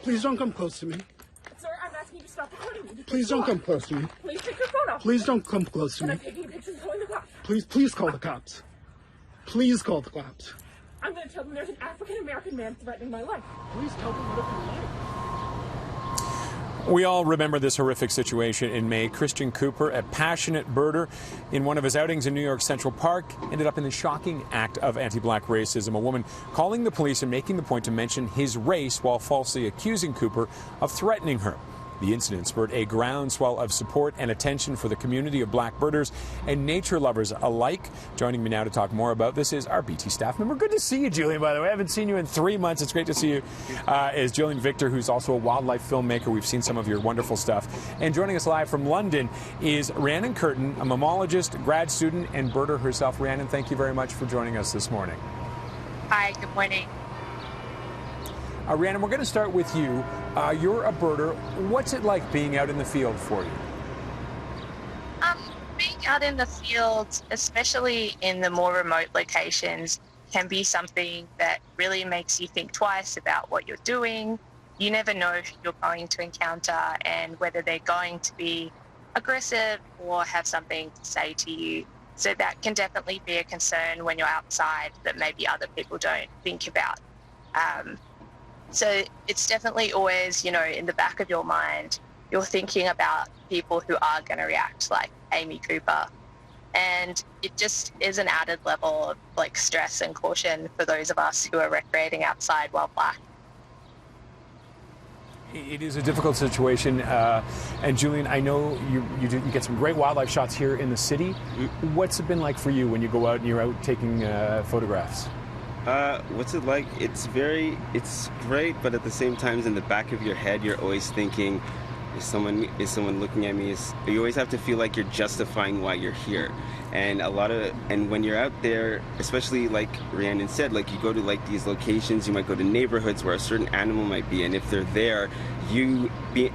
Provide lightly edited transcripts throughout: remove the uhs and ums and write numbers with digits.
Please don't come close to me. Sir, I'm asking you to stop recording me. Please don't come close to me. Please take your phone off. Please don't come close to And me. I'm taking pictures and calling the cops. Please call the cops. Please call the cops. I'm going to tell them there's an African-American man threatening my life. Please tell them what you like. We all remember this horrific situation in May. Christian Cooper, a passionate birder, in one of his outings in New York Central Park, ended up in the shocking act of anti-black racism. A woman calling the police and making the point to mention his race while falsely accusing Cooper of threatening her. The incident spurred a groundswell of support and attention for the community of black birders and nature lovers alike. Joining me now to talk more about this is our BT staff member. Good to see you, Julian, by the way. I haven't seen you in 3 months. It's great to see you. Is Julian Victor, who's also a wildlife filmmaker. We've seen some of your wonderful stuff. And joining us live from London is Rhiannon Curtin, a mammologist, grad student, and birder herself. Rhiannon, thank you very much for joining us this morning. Hi, good morning. Rhiannon, we're going to start with you. You're a birder. What's it like being out in the field for you? Being out in the field, especially in the more remote locations, can be something that really makes you think twice about what you're doing. You never know who you're going to encounter and whether they're going to be aggressive or have something to say to you. So that can definitely be a concern when you're outside that maybe other people don't think about. So it's definitely always, in the back of your mind, you're thinking about people who are going to react like Amy Cooper. And it just is an added level of stress and caution for those of us who are recreating outside while black. It is a difficult situation. And Julian, I know you get some great wildlife shots here in the city. What's it been like for you when you go out and you're out taking photographs? What's it like? It's great, but at the same time, in the back of your head, you're always thinking, is someone looking at me? You always have to feel like you're justifying why you're here. And when you're out there, especially like Rhiannon said, you go to these locations, you might go to neighborhoods where a certain animal might be, and if they're there,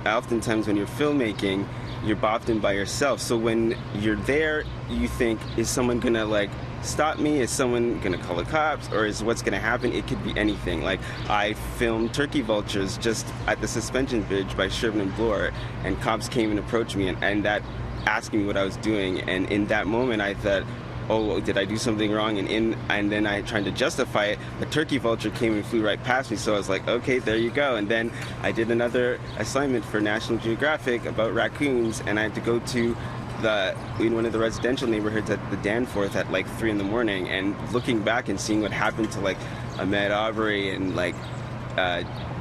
oftentimes when you're filmmaking, you're often by yourself. So when you're there, you think, is someone gonna stop me? Is someone gonna call the cops? Or is what's gonna happen? It could be anything. I filmed turkey vultures just at the suspension bridge by Sherman and Bloor, and cops came and approached me and that asking me what I was doing. And in that moment I thought, oh, did I do something wrong? And then I tried to justify it. The turkey vulture came and flew right past me, so I was like, okay, there you go. And then I did another assignment for National Geographic about raccoons, and I had to go to in one of the residential neighborhoods at the Danforth at 3 in the morning, and looking back and seeing what happened to Ahmaud Arbery and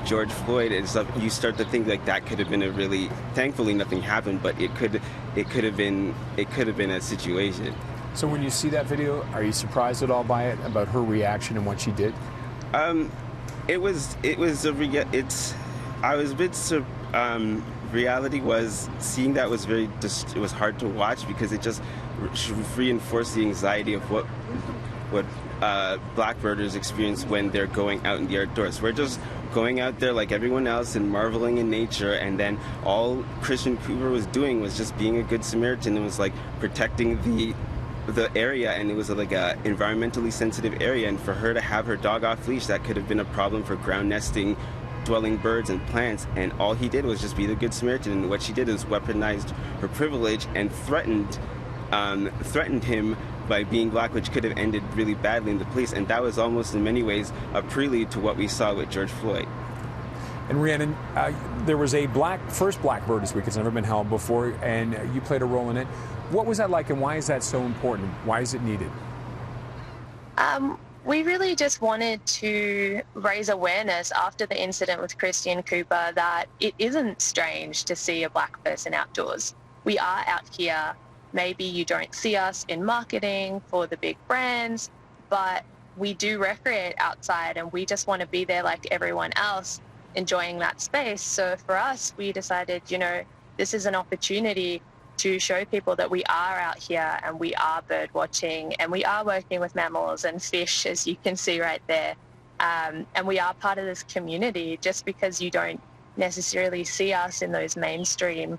George Floyd and stuff, you start to think that could have been thankfully nothing happened, but it could have been a situation. So when you see that video, are you surprised at all by it, about her reaction and what she did? I was a bit reality was seeing that was it was hard to watch, because it just reinforced the anxiety of what black birders experience when they're going out in the outdoors. We're just going out there like everyone else and marveling in nature, and then all Christian Cooper was doing was just being a good Samaritan and was protecting the area, and it was a environmentally sensitive area, and for her to have her dog off leash, that could have been a problem for ground nesting dwelling birds and plants, and all he did was just be the good Samaritan. And what she did is weaponized her privilege and threatened him by being black, which could have ended really badly in the police. And that was almost in many ways a prelude to what we saw with George Floyd. And Rhiannon, there was a first Black Birders Week. It's never been held before, and you played a role in it. What was that like, and why is that so important? Why is it needed? We really just wanted to raise awareness after the incident with Christian Cooper that it isn't strange to see a black person outdoors. We are out here. Maybe you don't see us in marketing for the big brands, but we do recreate outside, and we just want to be there like everyone else, enjoying that space. So for us, we decided, this is an opportunity to show people that we are out here and we are bird watching and we are working with mammals and fish, as you can see right there. And we are part of this community. Just because you don't necessarily see us in those mainstream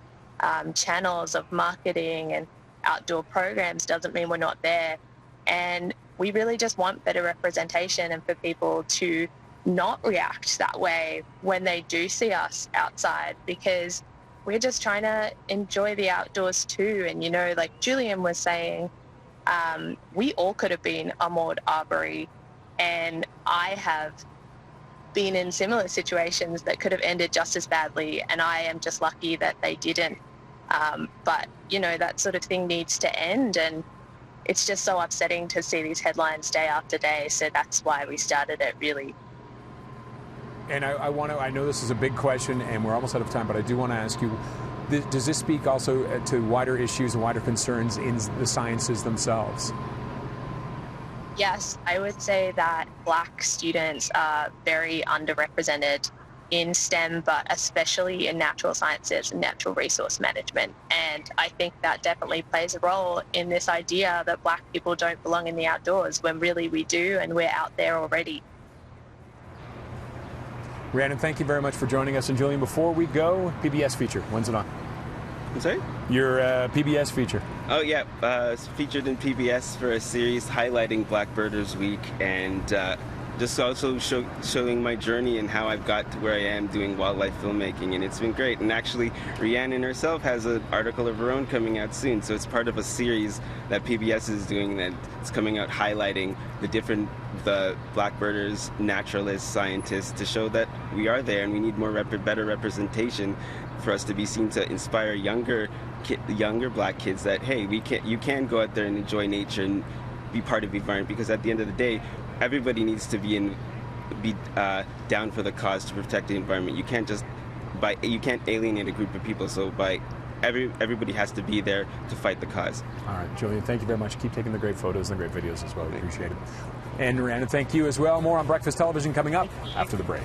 channels of marketing and outdoor programs doesn't mean we're not there. And we really just want better representation and for people to not react that way when they do see us outside, because we're just trying to enjoy the outdoors too. And, you know, like Julian was saying, we all could have been a Maud Arbery, and I have been in similar situations that could have ended just as badly, and I am just lucky that they didn't. But, you know, that sort of thing needs to end, and it's just so upsetting to see these headlines day after day. So that's why we started it, really. And I know this is a big question and we're almost out of time, but I do want to ask you, does this speak also to wider issues and wider concerns in the sciences themselves? Yes, I would say that Black students are very underrepresented in STEM, but especially in natural sciences and natural resource management. And I think that definitely plays a role in this idea that Black people don't belong in the outdoors, when really we do, and we're out there already. Rhiannon, thank you very much for joining us. And Julian, before we go, PBS feature, when's it on? I'm sorry? Your PBS feature. Oh, yeah. It's featured in PBS for a series highlighting Black Birders Week, and just also showing my journey and how I've got to where I am doing wildlife filmmaking, and it's been great. And actually, Rhiannon herself has an article of her own coming out soon, so it's part of a series that PBS is doing that it's coming out highlighting the Black birders, naturalists, scientists, to show that we are there and we need more better representation for us to be seen, to inspire younger Black kids that, hey, you can go out there and enjoy nature and be part of the environment, because at the end of the day, everybody needs to be down for the cause to protect the environment. You can't alienate a group of people. So everybody has to be there to fight the cause. All right, Julian, thank you very much. Keep taking the great photos and the great videos as well. We appreciate it. And Rhiannon, thank you as well. More on Breakfast Television coming up after the break.